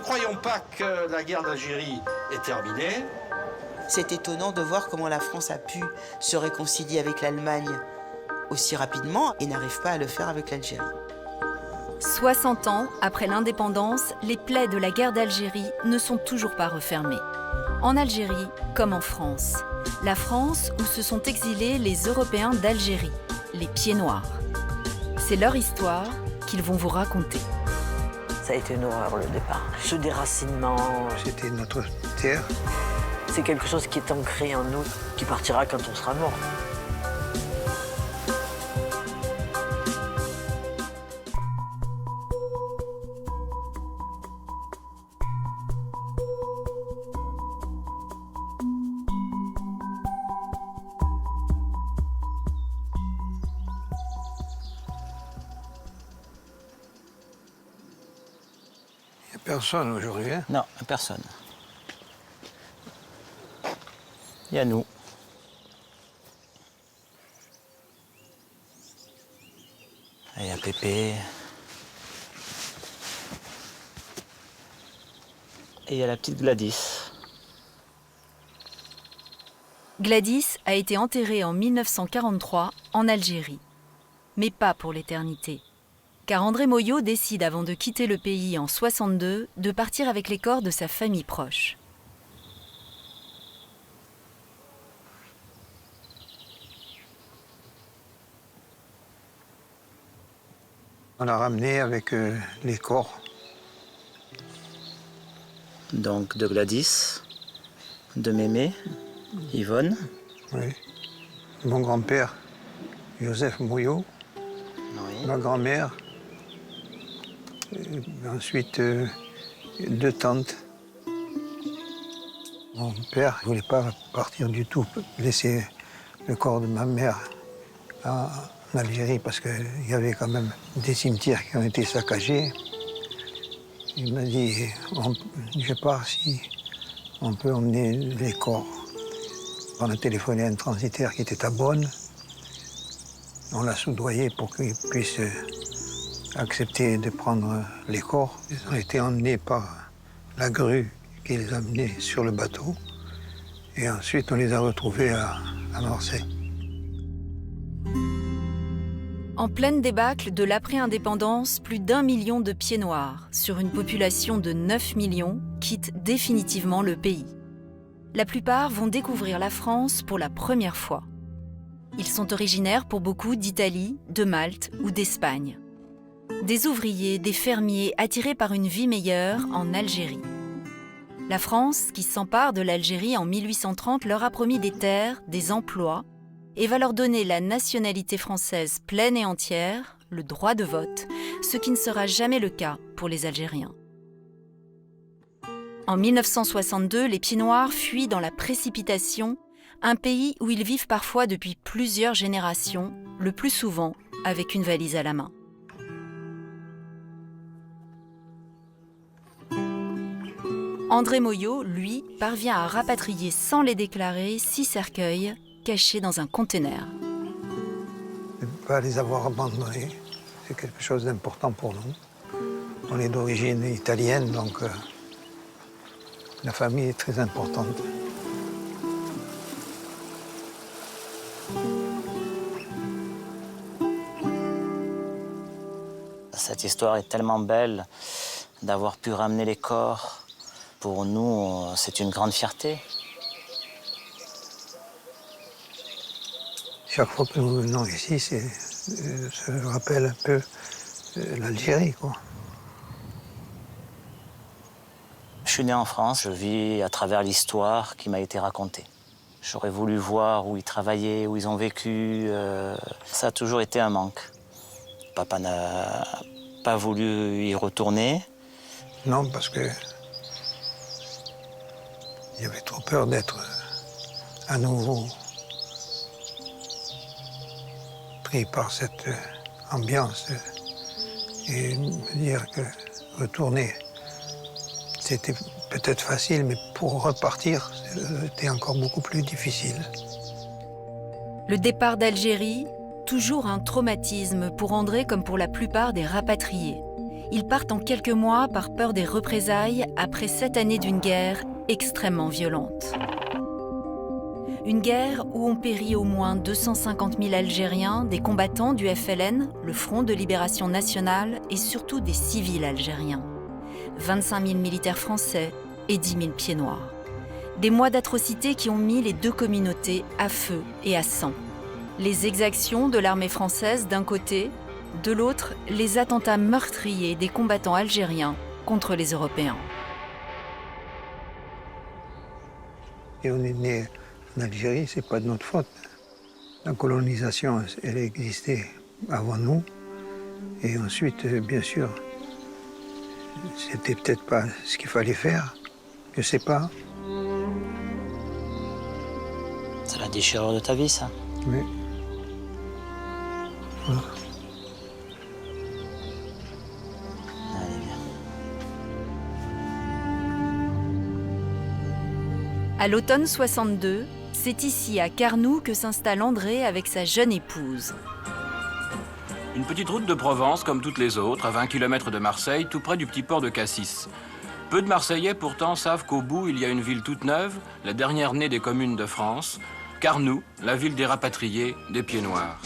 croyons pas que la guerre d'Algérie est terminée. C'est étonnant de voir comment la France a pu se réconcilier avec l'Allemagne aussi rapidement et n'arrive pas à le faire avec l'Algérie. 60 ans après l'indépendance, les plaies de la guerre d'Algérie ne sont toujours pas refermées. En Algérie comme en France. La France où se sont exilés les Européens d'Algérie, les Pieds Noirs. C'est leur histoire qu'ils vont vous raconter. Ça a été une horreur, le départ. Ce déracinement, C'était notre terre. c'est quelque chose qui est ancré en nous, qui partira quand on sera mort. Il n'y a personne aujourd'hui. Hein? Non, personne. Il y a nous. Et il y a Pépé. Et il y a la petite Gladys. Gladys a été enterrée en 1943 en Algérie. Mais pas pour l'éternité. Car André Moyot décide avant de quitter le pays en 62 de partir avec les corps de sa famille proche. On l'a ramené avec les corps. Donc de Gladys, de Mémé, Yvonne. Oui. Mon grand-père, Joseph Moyot. Oui. Ma grand-mère. Ensuite, deux tantes. Mon père ne voulait pas partir du tout, laisser le corps de ma mère en Algérie parce qu'il y avait quand même des cimetières qui ont été saccagés. Il m'a dit, je pars si on peut emmener les corps. On a téléphoné à un transitaire qui était à Bonn. On l'a soudoyé pour qu'il puisse accepter de prendre les corps. Ils ont été emmenés par la grue qui les a amenés sur le bateau. Et ensuite, on les a retrouvés à Marseille. En pleine débâcle de l'après-indépendance, plus d'1 million de Pieds Noirs, sur une population de 9 millions, quittent définitivement le pays. La plupart vont découvrir la France pour la première fois. Ils sont originaires pour beaucoup d'Italie, de Malte ou d'Espagne. Des ouvriers, des fermiers attirés par une vie meilleure en Algérie. La France, qui s'empare de l'Algérie en 1830, leur a promis des terres, des emplois, et va leur donner la nationalité française pleine et entière, le droit de vote, ce qui ne sera jamais le cas pour les Algériens. En 1962, les Pieds Noirs fuient dans la précipitation, un pays où ils vivent parfois depuis plusieurs générations, le plus souvent avec une valise à la main. André Moyot, lui, parvient à rapatrier sans les déclarer 6 cercueils cachés dans un conteneur. De ne pas les avoir abandonnés, c'est quelque chose d'important pour nous. On est d'origine italienne, donc la famille est très importante. Cette histoire est tellement belle d'avoir pu ramener les corps. Pour nous, c'est une grande fierté. Chaque fois que nous venons ici, ça rappelle un peu l'Algérie, quoi. Je suis né en France, je vis à travers l'histoire qui m'a été racontée. J'aurais voulu voir où ils travaillaient, où ils ont vécu. Ça a toujours été un manque. Papa n'a pas voulu y retourner. Non, parce que il avait trop peur d'être à nouveau pris par cette ambiance et me dire que retourner, c'était peut-être facile, mais pour repartir, c'était encore beaucoup plus difficile. Le départ d'Algérie, toujours un traumatisme pour André comme pour la plupart des rapatriés. Ils partent en quelques mois par peur des représailles après 7 années d'une guerre extrêmement violente. Une guerre où ont péri au moins 250 000 Algériens, des combattants du FLN, le Front de Libération Nationale, et surtout des civils algériens. 25 000 militaires français et 10 000 pieds noirs. Des mois d'atrocités qui ont mis les deux communautés à feu et à sang. Les exactions de l'armée française d'un côté, de l'autre, les attentats meurtriers des combattants algériens contre les Européens. Et on est né en Algérie, c'est pas de notre faute. La colonisation, elle existait avant nous. Et ensuite, bien sûr, c'était peut-être pas ce qu'il fallait faire. Je sais pas. C'est la déchirure de ta vie, ça. Mais voilà. Allez, bien. À l'automne 62, c'est ici à Carnoux que s'installe André avec sa jeune épouse. Une petite route de Provence, comme toutes les autres, à 20 km de Marseille, tout près du petit port de Cassis. Peu de Marseillais, pourtant, savent qu'au bout, il y a une ville toute neuve, la dernière née des communes de France, Carnoux, la ville des rapatriés, des Pieds Noirs.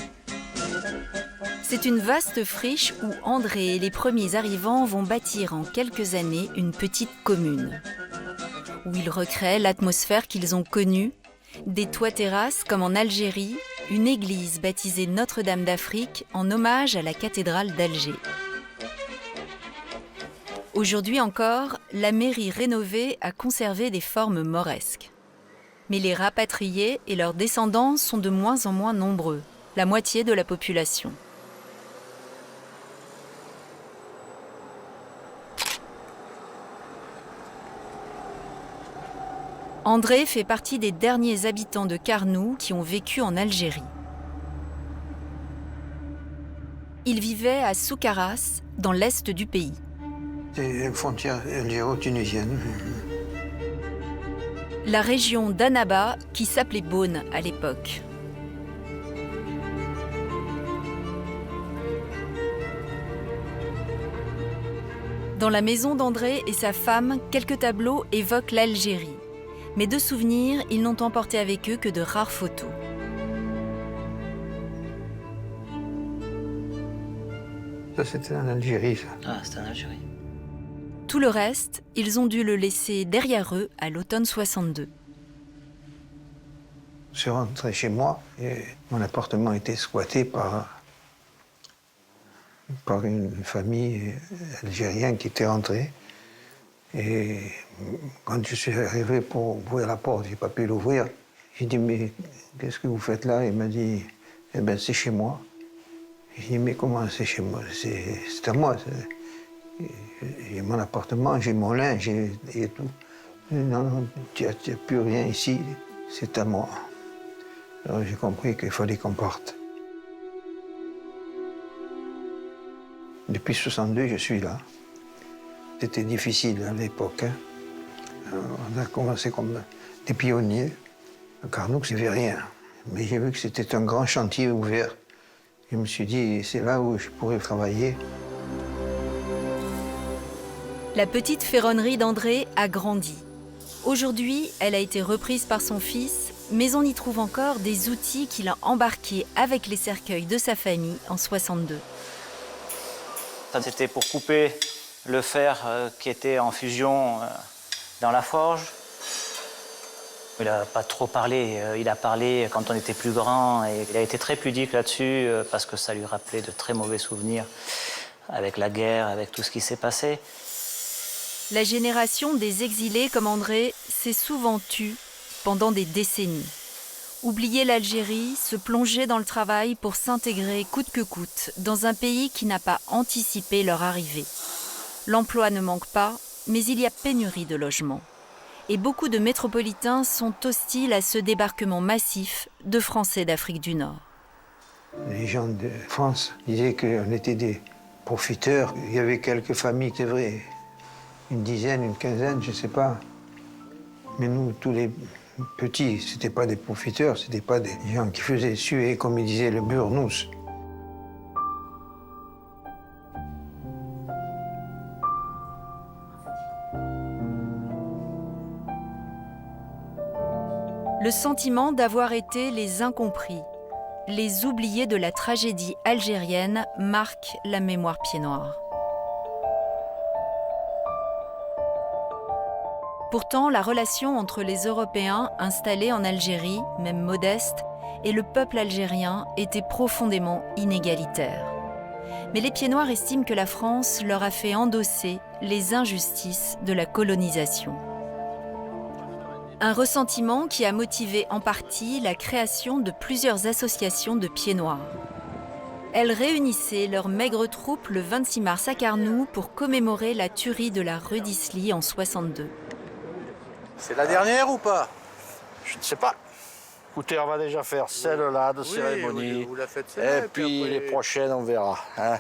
C'est une vaste friche où André et les premiers arrivants vont bâtir en quelques années une petite commune. Où ils recréent l'atmosphère qu'ils ont connue, des toits-terrasses comme en Algérie, une église baptisée Notre-Dame d'Afrique en hommage à la cathédrale d'Alger. Aujourd'hui encore, la mairie rénovée a conservé des formes mauresques. Mais les rapatriés et leurs descendants sont de moins en moins nombreux, la moitié de la population. André fait partie des derniers habitants de Carnoux qui ont vécu en Algérie. Il vivait à Soukaras, dans l'est du pays. C'est une frontière algéro-tunisienne. La région d'Annaba, qui s'appelait Beaune à l'époque. Dans la maison d'André et sa femme, quelques tableaux évoquent l'Algérie. Mais de souvenirs, ils n'ont emporté avec eux que de rares photos. Ça, c'était en Algérie, ça. Ah, c'était en Algérie. Tout le reste, ils ont dû le laisser derrière eux à l'automne 62. Je suis rentré chez moi et mon appartement était squatté par une famille algérienne qui était rentrée. Et quand je suis arrivé pour ouvrir la porte, je n'ai pas pu l'ouvrir. J'ai dit, mais qu'est-ce que vous faites là? Il m'a dit, eh bien, c'est chez moi. J'ai dit, mais comment c'est chez moi? C'est à moi. J'ai mon appartement, j'ai mon linge et tout. Non, non, tu n'as plus rien ici, c'est à moi. Alors j'ai compris qu'il fallait qu'on parte. Depuis 62, je suis là. C'était difficile à l'époque. Hein. On a commencé comme des pionniers. À Carnoux, je n'avais rien. Mais j'ai vu que c'était un grand chantier ouvert. Je me suis dit, c'est là où je pourrais travailler. La petite ferronnerie d'André a grandi. Aujourd'hui, elle a été reprise par son fils, mais on y trouve encore des outils qu'il a embarqués avec les cercueils de sa famille en 62. Ça, c'était pour couper le fer qui était en fusion dans la forge. Il n'a pas trop parlé. Il a parlé quand on était plus grand et il a été très pudique là-dessus parce que ça lui rappelait de très mauvais souvenirs avec la guerre, avec tout ce qui s'est passé. La génération des exilés comme André s'est souvent tue pendant des décennies. Oublier l'Algérie, se plonger dans le travail pour s'intégrer coûte que coûte dans un pays qui n'a pas anticipé leur arrivée. L'emploi ne manque pas, mais il y a pénurie de logements. Et beaucoup de métropolitains sont hostiles à ce débarquement massif de Français d'Afrique du Nord. Les gens de France disaient qu'on était des profiteurs. Il y avait quelques familles, c'est vrai, une dizaine, une quinzaine, je ne sais pas. Mais nous, tous les petits, ce n'étaient pas des profiteurs, ce n'étaient pas des gens qui faisaient suer, comme ils disaient, le burnous. Le sentiment d'avoir été les incompris, les oubliés de la tragédie algérienne marque la mémoire pied-noire. Pourtant, la relation entre les Européens installés en Algérie, même modeste, et le peuple algérien était profondément inégalitaire. Mais les Pieds-Noirs estiment que la France leur a fait endosser les injustices de la colonisation. Un ressentiment qui a motivé en partie la création de plusieurs associations de Pieds-Noirs. Elles réunissaient leurs maigres troupes le 26 mars à Carnoux pour commémorer la tuerie de la rue d'Isly en 62. C'est la dernière ou pas? Je ne sais pas. Écoutez, on va déjà faire celle-là de cérémonie. Vous la faites celle-là, et puis après... les prochaines, on verra. Hein.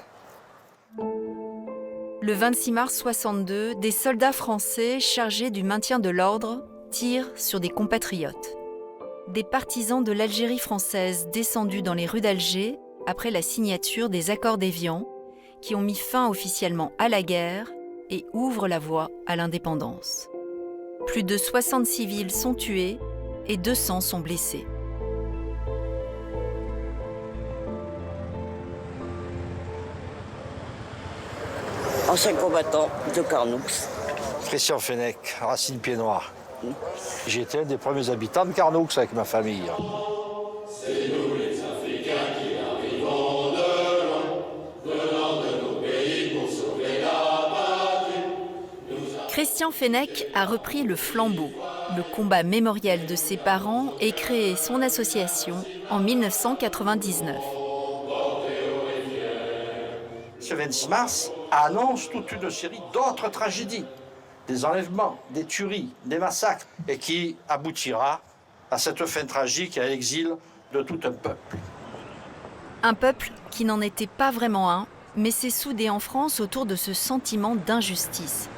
Le 26 mars 62, des soldats français chargés du maintien de l'ordre tirent sur des compatriotes. Des partisans de l'Algérie française descendus dans les rues d'Alger après la signature des accords d'Évian, qui ont mis fin officiellement à la guerre et ouvrent la voie à l'indépendance. Plus de 60 civils sont tués et 200 sont blessés. Ancien combattant de Carnoux. Christian Fenech, Racine Pied-Noir. J'ai été un des premiers habitants de Carnoux avec ma famille. C'est nous les Africains qui arrivons de loin, venant de nos pays pour sauver la patrie. Christian Fenech a repris le flambeau, le combat mémoriel de ses parents, et créé son association en 1999. Ce 26 mars annonce toute une série d'autres tragédies, des enlèvements, des tueries, des massacres, et qui aboutira à cette fin tragique et à l'exil de tout un peuple. Un peuple qui n'en était pas vraiment un, mais s'est soudé en France autour de ce sentiment d'injustice.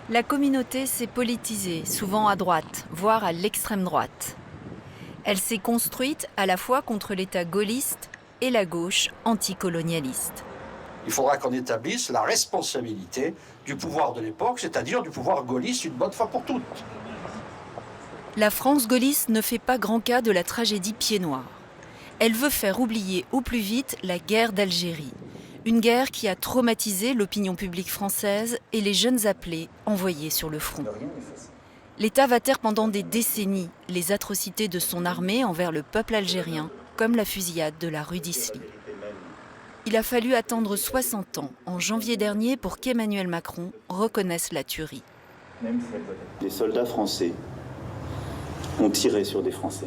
La communauté s'est politisée, souvent à droite, voire à l'extrême droite. Elle s'est construite à la fois contre l'État gaulliste et la gauche anticolonialiste. Il faudra qu'on établisse la responsabilité du pouvoir de l'époque, c'est-à-dire du pouvoir gaulliste une bonne fois pour toutes. La France gaulliste ne fait pas grand cas de la tragédie Pieds-Noirs. Elle veut faire oublier au plus vite la guerre d'Algérie. Une guerre qui a traumatisé l'opinion publique française et les jeunes appelés envoyés sur le front. L'État va taire pendant des décennies les atrocités de son armée envers le peuple algérien, comme la fusillade de la rue d'Isly. Il a fallu attendre 60 ans, en janvier dernier, pour qu'Emmanuel Macron reconnaisse la tuerie. Des soldats français ont tiré sur des Français.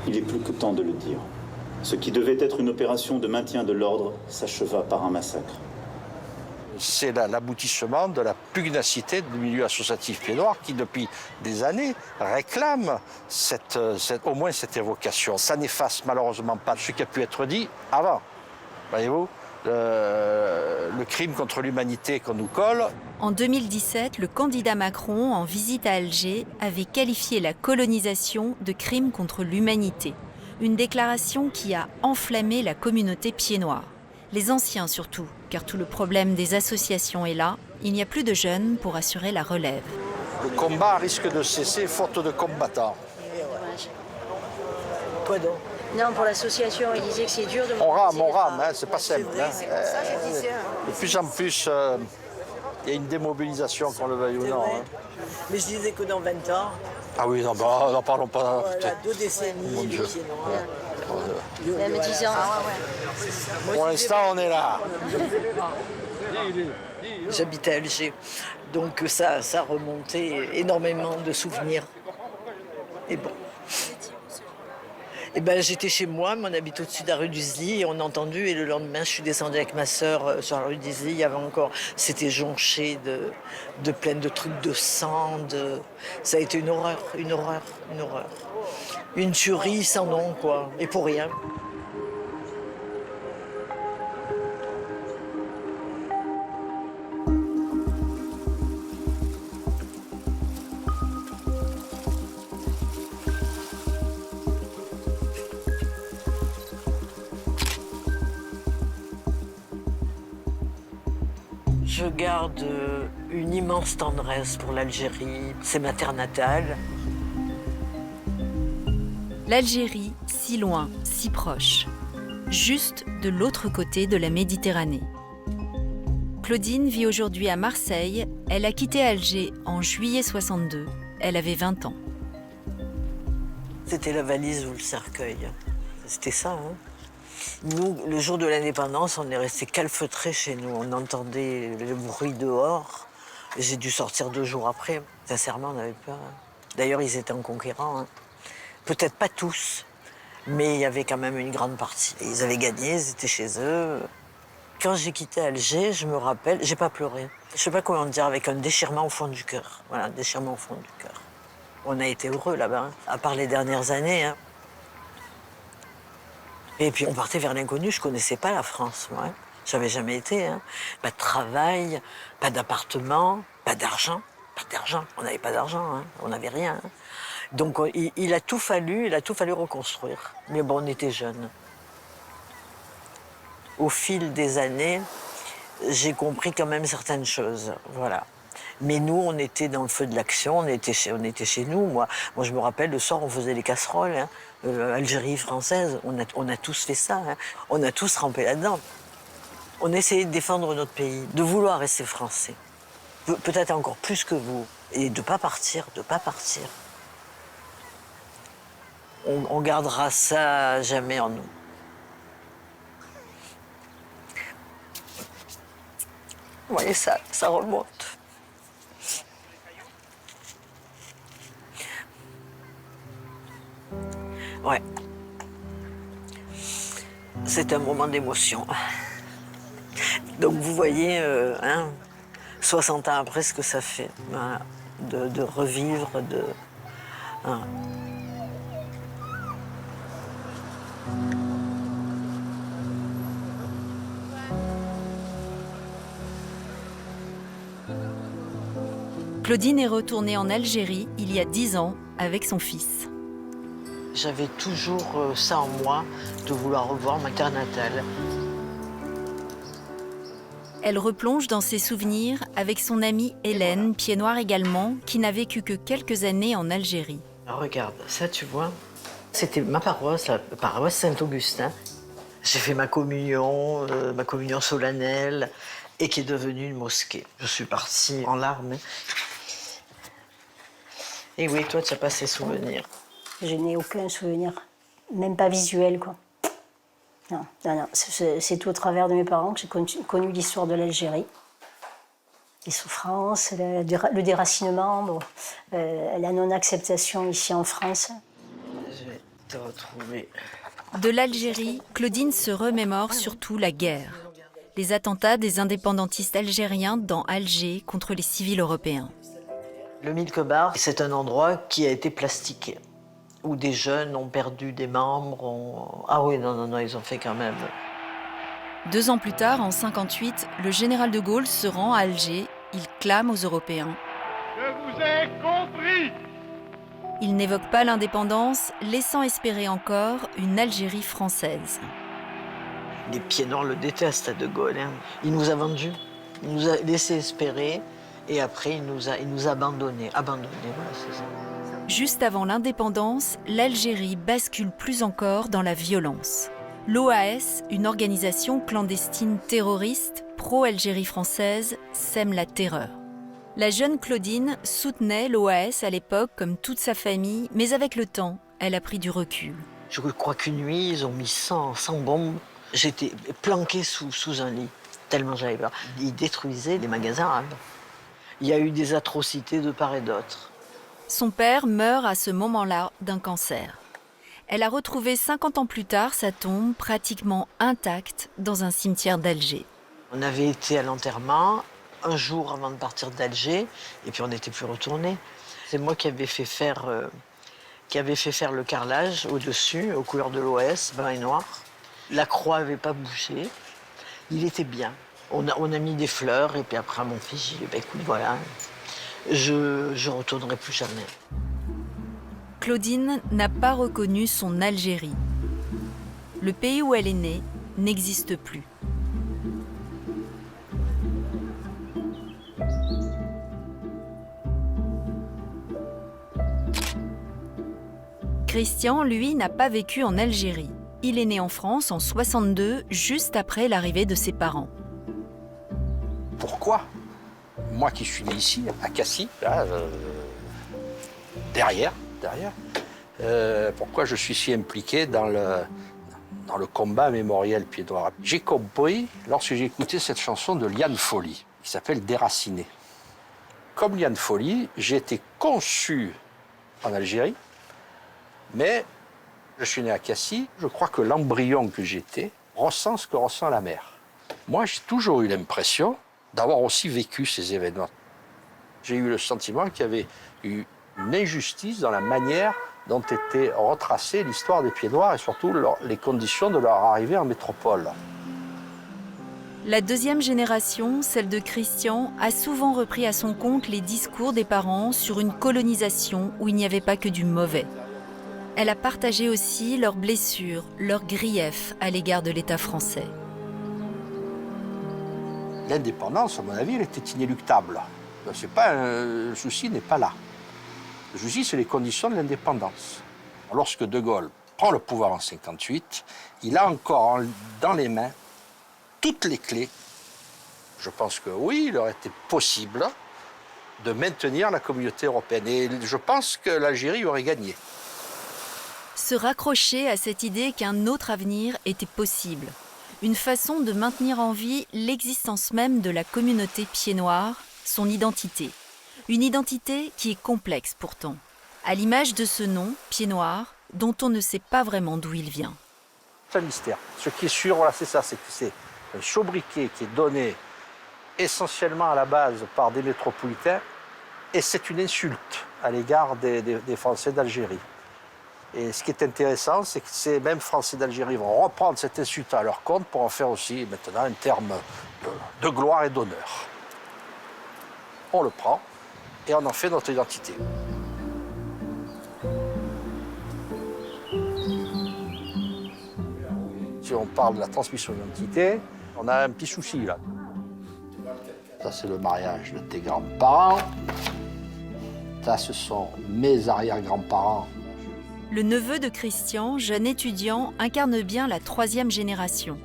Il est plus que temps de le dire. Ce qui devait être une opération de maintien de l'ordre s'acheva par un massacre. C'est l'aboutissement de la pugnacité du milieu associatif Pieds-Noirs qui, depuis des années, réclame au moins cette évocation. Ça n'efface malheureusement pas ce qui a pu être dit avant. Voyez-vous, le crime contre l'humanité qu'on nous colle. En 2017, le candidat Macron, en visite à Alger, avait qualifié la colonisation de crime contre l'humanité. Une déclaration qui a enflammé la communauté Pieds-Noirs. Les anciens surtout, car tout le problème des associations est là. Il n'y a plus de jeunes pour assurer la relève. Le combat risque de cesser faute de combattants. Quoi donc? Non, pour l'association, il disait que c'est dur de... On rame, hein, c'est pas simple. Hein. De plus en plus, il y a une démobilisation, qu'on le veuille ou non. Hein. Mais je disais que dans 20 ans... Ah oui, non, bah, n'en parlons pas. Voilà, 2 décennies, Mon Dieu. Même 10 ans. Pour l'instant, on est là. J'habite à Alger, donc ça remontait énormément de souvenirs. Et bon. Et ben, j'étais chez moi, mais on habite au-dessus de la rue d'Isly, et on a entendu, et le lendemain, je suis descendue avec ma sœur sur la rue d'Isly, il y avait encore, c'était jonché de plein de trucs de sang, ça a été une horreur. Une tuerie sans nom, quoi, et pour rien. Je garde une immense tendresse pour l'Algérie. C'est ma terre natale. L'Algérie, si loin, si proche. Juste de l'autre côté de la Méditerranée. Claudine vit aujourd'hui à Marseille. Elle a quitté Alger en juillet 62. Elle avait 20 ans. C'était la valise ou le cercueil. C'était ça. Hein. Nous, le jour de l'indépendance, on est resté calfeutrés chez nous. On entendait le bruit dehors. J'ai dû sortir 2 jours après. Sincèrement, on avait peur. D'ailleurs, ils étaient en conquérant. Hein. Peut-être pas tous, mais il y avait quand même une grande partie. Ils avaient gagné, ils étaient chez eux. Quand j'ai quitté Alger, je me rappelle, j'ai pas pleuré. Je sais pas comment dire, avec un déchirement au fond du cœur. Voilà, un déchirement au fond du cœur. On a été heureux là-bas, hein, à part les dernières années. Hein. Et puis on partait vers l'inconnu, je connaissais pas la France, moi. Hein. J'avais jamais été. Hein. Pas de travail, pas d'appartement, pas d'argent. Pas d'argent, on n'avait pas d'argent, hein. On n'avait rien. Hein. Donc il a tout fallu reconstruire. Mais bon, on était jeunes. Au fil des années, j'ai compris quand même certaines choses, voilà. Mais nous, on était dans le feu de l'action, on était chez nous. Moi, je me rappelle, le soir, on faisait les casseroles, hein. Algérie française, on a tous fait ça, hein. On a tous rampé là-dedans. On essayait de défendre notre pays, de vouloir rester français. Peut-être encore plus que vous. Et de pas partir. On gardera ça jamais en nous. Vous voyez, ça remonte. Ouais. C'est un moment d'émotion. Donc vous voyez, 60 ans après, ce que ça fait, hein, de revivre, hein. Claudine est retournée en Algérie il y a 10 ans avec son fils. J'avais toujours ça en moi, de vouloir revoir ma terre natale. Elle replonge dans ses souvenirs avec son amie Hélène, pied noir également, qui n'a vécu que quelques années en Algérie. Regarde, ça tu vois, c'était ma paroisse, la paroisse Saint-Augustin. J'ai fait ma communion solennelle, et qui est devenue une mosquée. Je suis partie en larmes. Et oui, toi, tu n'as pas ces souvenirs. Je n'ai aucun souvenir, même pas visuel, quoi. Non. C'est tout au travers de mes parents que j'ai connu l'histoire de l'Algérie. Les souffrances, le déracinement, bon, la non-acceptation ici en France. Je vais te retrouver. De l'Algérie, Claudine se remémore surtout la guerre. Les attentats des indépendantistes algériens dans Alger contre les civils européens. Le Milkebar, c'est un endroit qui a été plastiqué, où des jeunes ont perdu des membres. Ah oui, non, ils ont fait quand même. 2 ans plus tard, en 1958, le général de Gaulle se rend à Alger. Il clame aux Européens. Je vous ai compris! Il n'évoque pas l'indépendance, laissant espérer encore une Algérie française. Les pieds noirs le détestent, de Gaulle. Hein. Il nous a vendus, il nous a laissé espérer, et après il nous a abandonnés. Voilà, c'est ça. Juste avant l'indépendance, l'Algérie bascule plus encore dans la violence. L'OAS, une organisation clandestine terroriste pro-Algérie française, sème la terreur. La jeune Claudine soutenait l'OAS à l'époque comme toute sa famille, mais avec le temps, elle a pris du recul. Je crois qu'une nuit, ils ont mis 100 bombes. J'étais planquée sous un lit, tellement j'avais peur. Ils détruisaient les magasins arabes. Il y a eu des atrocités de part et d'autre. Son père meurt à ce moment-là d'un cancer. Elle a retrouvé 50 ans plus tard sa tombe pratiquement intacte dans un cimetière d'Alger. On avait été à l'enterrement un jour avant de partir d'Alger, et puis on n'était plus retourné. C'est moi qui avais fait faire le carrelage au-dessus, aux couleurs de l'OS, blanc et noir. La croix n'avait pas bougé. Il était bien. On a mis des fleurs, et puis après à mon fils, j'ai dit, bah, écoute, voilà, je retournerai plus jamais. Claudine n'a pas reconnu son Algérie. Le pays où elle est née n'existe plus. Christian, lui, n'a pas vécu en Algérie. Il est né en France en 62, juste après l'arrivée de ses parents. Pourquoi? Moi qui suis né ici, à Cassis, là, derrière, pourquoi je suis si impliqué dans le combat mémoriel pied noir? J'ai compris lorsque j'ai écouté cette chanson de Liane Folly, qui s'appelle Déraciné. Comme Liane Folly, j'ai été conçu en Algérie, mais je suis né à Cassis. Je crois que l'embryon que j'étais ressent ce que ressent la mer. Moi, j'ai toujours eu l'impression d'avoir aussi vécu ces événements. J'ai eu le sentiment qu'il y avait eu une injustice dans la manière dont était retracée l'histoire des Pieds Noirs et surtout les conditions de leur arrivée en métropole. La deuxième génération, celle de Christian, a souvent repris à son compte les discours des parents sur une colonisation où il n'y avait pas que du mauvais. Elle a partagé aussi leurs blessures, leurs griefs à l'égard de l'État français. L'indépendance, à mon avis, elle était inéluctable. Le souci n'est pas là. Le souci, c'est les conditions de l'indépendance. Lorsque De Gaulle prend le pouvoir en 1958, il a encore dans les mains toutes les clés. Je pense que oui, il aurait été possible de maintenir la communauté européenne. Et je pense que l'Algérie aurait gagné. Se raccrocher à cette idée qu'un autre avenir était possible. Une façon de maintenir en vie l'existence même de la communauté Pieds Noirs, son identité. Une identité qui est complexe pourtant, à l'image de ce nom, Pieds Noirs, dont on ne sait pas vraiment d'où il vient. C'est un mystère. Ce qui est sûr, voilà, c'est ça, c'est que c'est un sobriquet qui est donné essentiellement à la base par des métropolitains, et c'est une insulte à l'égard des Français d'Algérie. Et ce qui est intéressant, c'est que ces mêmes Français d'Algérie vont reprendre cette insulte à leur compte pour en faire aussi maintenant un terme de gloire et d'honneur. On le prend et on en fait notre identité. Si on parle de la transmission d'identité, on a un petit souci là. Ça, c'est le mariage de tes grands-parents. Ça, ce sont mes arrière-grands-parents. Le neveu de Christian, jeune étudiant, incarne bien la troisième génération.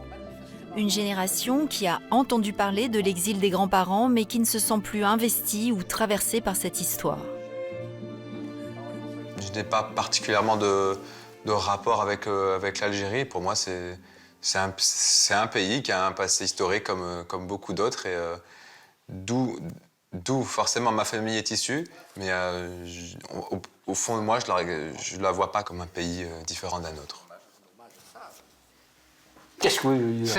Une génération qui a entendu parler de l'exil des grands-parents, mais qui ne se sent plus investie ou traversée par cette histoire. Je n'ai pas particulièrement de rapport avec l'Algérie. Pour moi, c'est un pays qui a un passé historique comme beaucoup d'autres, et d'où forcément ma famille est issue. Mais au fond de moi, je ne la vois pas comme un pays différent d'un autre. Qu'est-ce que vous voulez dire?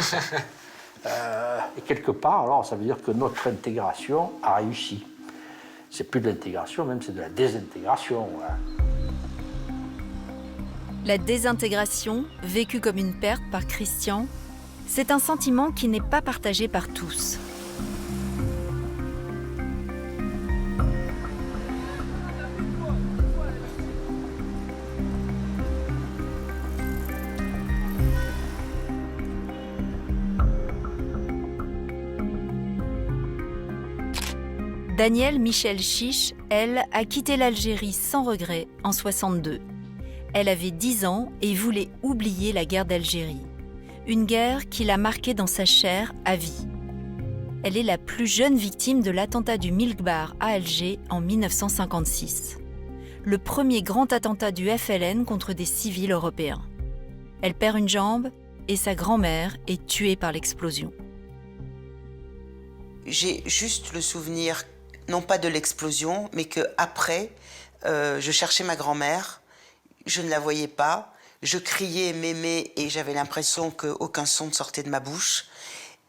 Et quelque part, alors, ça veut dire que notre intégration a réussi. C'est plus de l'intégration, même c'est de la désintégration. Hein. La désintégration, vécue comme une perte par Christian, c'est un sentiment qui n'est pas partagé par tous. Danielle Michel Chiche, elle, a quitté l'Algérie sans regret en 1962. Elle avait 10 ans et voulait oublier la guerre d'Algérie. Une guerre qui l'a marquée dans sa chair à vie. Elle est la plus jeune victime de l'attentat du Milk Bar à Alger en 1956. Le premier grand attentat du FLN contre des civils européens. Elle perd une jambe et sa grand-mère est tuée par l'explosion. J'ai juste le souvenir, non pas de l'explosion, mais qu'après, je cherchais ma grand-mère, je ne la voyais pas, je criais, m'aimais, et j'avais l'impression qu'aucun son ne sortait de ma bouche.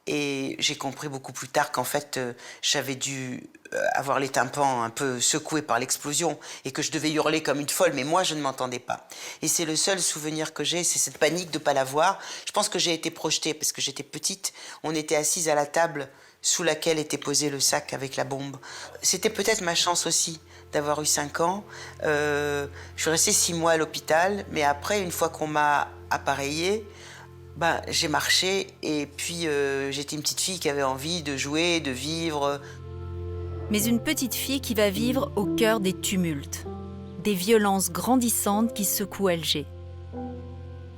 Et j'ai compris beaucoup plus tard qu'en fait, j'avais dû avoir les tympans un peu secoués par l'explosion et que je devais hurler comme une folle, mais moi, je ne m'entendais pas. Et c'est le seul souvenir que j'ai, c'est cette panique de ne pas la voir. Je pense que j'ai été projetée parce que j'étais petite. On était assises à la table sous laquelle était posé le sac avec la bombe. C'était peut-être ma chance aussi d'avoir eu 5 ans. Je suis restée 6 mois à l'hôpital, mais après, une fois qu'on m'a appareillée, j'ai marché et puis j'étais une petite fille qui avait envie de jouer, de vivre. Mais une petite fille qui va vivre au cœur des tumultes. des violences grandissantes qui secouent Alger.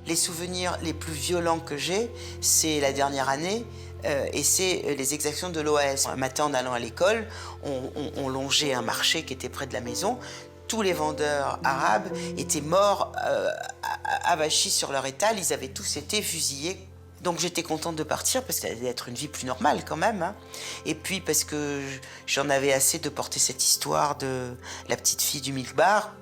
Les souvenirs les plus violents que j'ai, c'est la dernière année et c'est les exactions de l'OAS. Un matin, en allant à l'école, on longeait un marché qui était près de la maison. Tous les vendeurs arabes étaient morts, avachis sur leur étal. Ils avaient tous été fusillés. Donc j'étais contente de partir parce que ça allait être une vie plus normale quand même. Hein. Et puis parce que j'en avais assez de porter cette histoire de la petite fille du milk bar.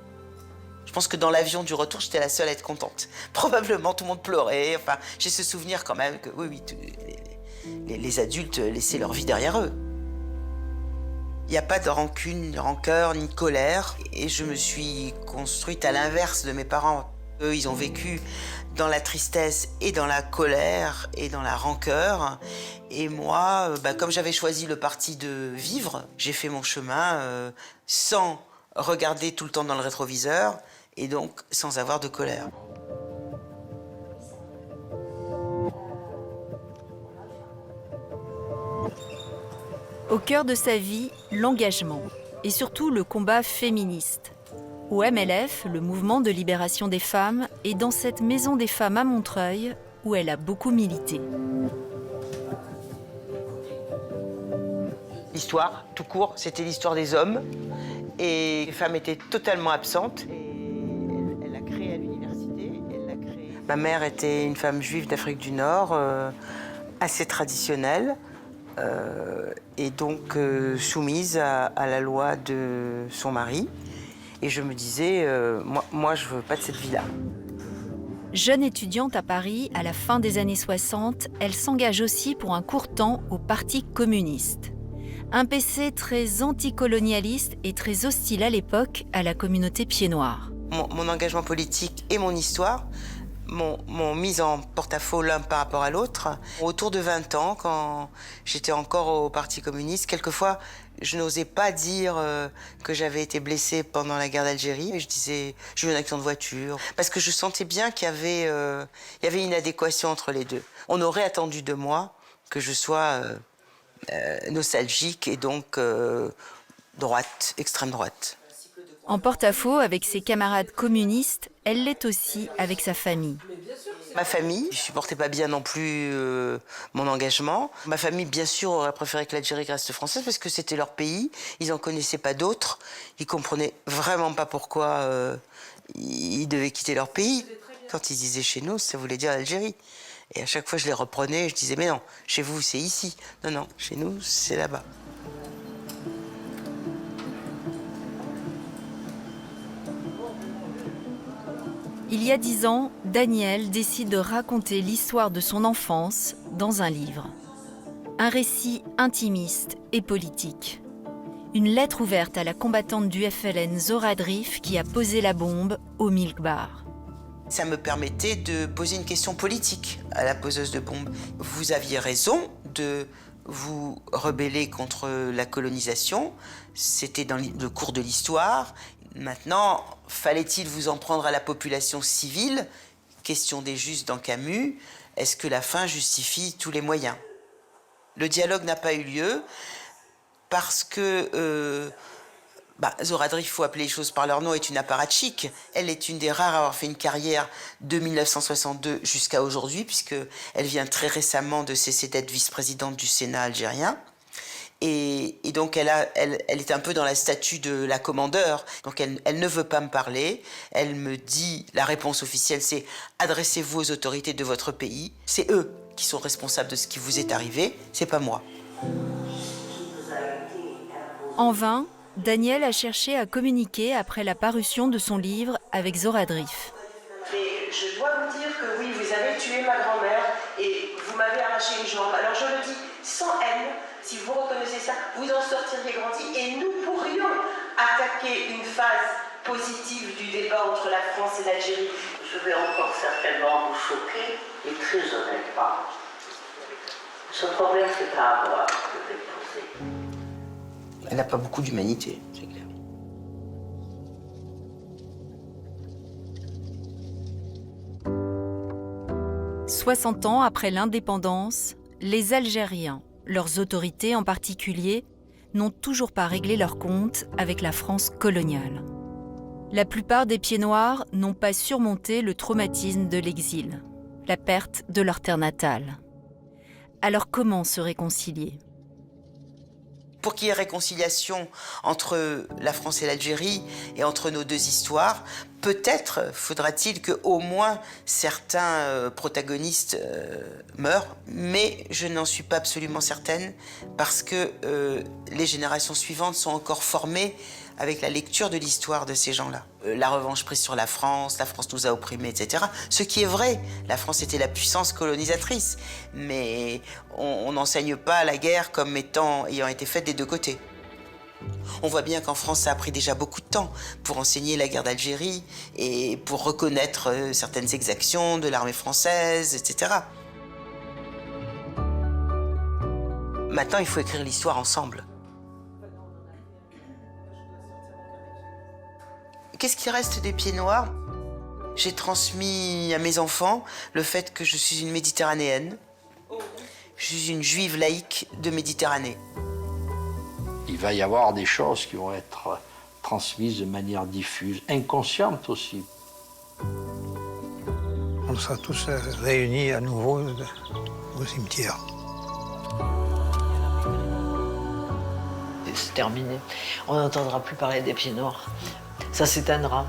Je pense que dans l'avion du retour, j'étais la seule à être contente. Probablement tout le monde pleurait. Enfin, j'ai ce souvenir quand même que oui, les adultes laissaient leur vie derrière eux. Il n'y a pas de rancune, ni rancœur, ni colère. Et je me suis construite à l'inverse de mes parents. Eux, ils ont vécu dans la tristesse et dans la colère et dans la rancœur. Et moi, comme j'avais choisi le parti de vivre, j'ai fait mon chemin sans regarder tout le temps dans le rétroviseur et donc sans avoir de colère. Au cœur de sa vie, l'engagement et surtout le combat féministe. Au MLF, le mouvement de libération des femmes, est dans cette maison des femmes à Montreuil où elle a beaucoup milité. L'histoire, tout court, c'était l'histoire des hommes et les femmes étaient totalement absentes. Elle l'a créée à l'université. Ma mère était une femme juive d'Afrique du Nord, assez traditionnelle. Et donc soumise à la loi de son mari. Et je me disais, moi je veux pas de cette vie-là. Jeune étudiante à Paris, à la fin des années 60, elle s'engage aussi pour un court temps au Parti communiste. Un PC très anticolonialiste et très hostile à l'époque à la communauté pied-noir. Mon engagement politique et mon histoire m'ont mise en porte-à-faux l'un par rapport à l'autre. Autour de 20 ans, quand j'étais encore au Parti communiste, quelquefois, je n'osais pas dire que j'avais été blessée pendant la guerre d'Algérie. Mais je disais, j'ai eu un accident de voiture. Parce que je sentais bien qu'il y avait une adéquation entre les deux. On aurait attendu de moi que je sois nostalgique et donc droite, extrême droite. En porte-à-faux avec ses camarades communistes, elle l'est aussi avec sa famille. Ma famille, je ne supportais pas bien non plus mon engagement. Ma famille, bien sûr, aurait préféré que l'Algérie reste française parce que c'était leur pays. Ils n'en connaissaient pas d'autres. Ils ne comprenaient vraiment pas pourquoi ils devaient quitter leur pays. Quand ils disaient chez nous, ça voulait dire l'Algérie. Et à chaque fois, je les reprenais et je disais, mais non, chez vous, c'est ici. Non, non, chez nous, c'est là-bas. Il y a 10 ans, Danielle décide de raconter l'histoire de son enfance dans un livre. Un récit intimiste et politique. Une lettre ouverte à la combattante du FLN Zora Drif qui a posé la bombe au Milk Bar. Ça me permettait de poser une question politique à la poseuse de bombes. Vous aviez raison de vous rebeller contre la colonisation. C'était dans le cours de l'histoire. Maintenant, fallait-il vous en prendre à la population civile? Question des justes dans Camus. Est-ce que la fin justifie tous les moyens? Le dialogue n'a pas eu lieu parce que Zora Drif, il faut appeler les choses par leur nom, est une apparatchik. Elle est une des rares à avoir fait une carrière de 1962 jusqu'à aujourd'hui, puisqu'elle vient très récemment de cesser d'être vice-présidente du Sénat algérien. Et donc, elle est un peu dans la statue de la commandeur. Donc, elle ne veut pas me parler. Elle me dit, la réponse officielle, c'est « Adressez-vous aux autorités de votre pays. C'est eux qui sont responsables de ce qui vous est arrivé, c'est pas moi. » En vain, Danielle a cherché à communiquer après la parution de son livre avec Zora Drif. Mais je dois vous dire que oui, vous avez tué ma grand-mère et vous m'avez arraché une jambe. Alors, je le dis sans haine. Si vous reconnaissez ça, vous en sortiriez grandi et nous pourrions attaquer une phase positive du débat entre la France et l'Algérie. Je vais encore certainement vous choquer et très honnêtement. Ce problème, c'est pas à moi que je vais poser. Elle n'a pas beaucoup d'humanité, c'est clair. « 60 ans après l'indépendance, les Algériens, leurs autorités en particulier, n'ont toujours pas réglé leur compte avec la France coloniale. La plupart des Pieds-Noirs n'ont pas surmonté le traumatisme de l'exil, la perte de leur terre natale. Alors comment se réconcilier ? Pour qu'il y ait réconciliation entre la France et l'Algérie et entre nos deux histoires, peut-être faudra-t-il qu'au moins certains protagonistes meurent, mais je n'en suis pas absolument certaine parce que les générations suivantes sont encore formées avec la lecture de l'histoire de ces gens-là. La revanche prise sur la France nous a opprimés, etc. Ce qui est vrai, la France était la puissance colonisatrice, mais on n'enseigne pas la guerre comme ayant été faite des deux côtés. On voit bien qu'en France, ça a pris déjà beaucoup de temps pour enseigner la guerre d'Algérie et pour reconnaître certaines exactions de l'armée française, etc. Maintenant, il faut écrire l'histoire ensemble. Qu'est-ce qui reste des Pieds-Noirs? J'ai transmis à mes enfants le fait que je suis une méditerranéenne. Je suis une juive laïque de Méditerranée. Il va y avoir des choses qui vont être transmises de manière diffuse, inconsciente aussi. On sera tous réunis à nouveau au cimetière. C'est terminé. On n'entendra plus parler des Pieds-Noirs. Ça s'éteindra.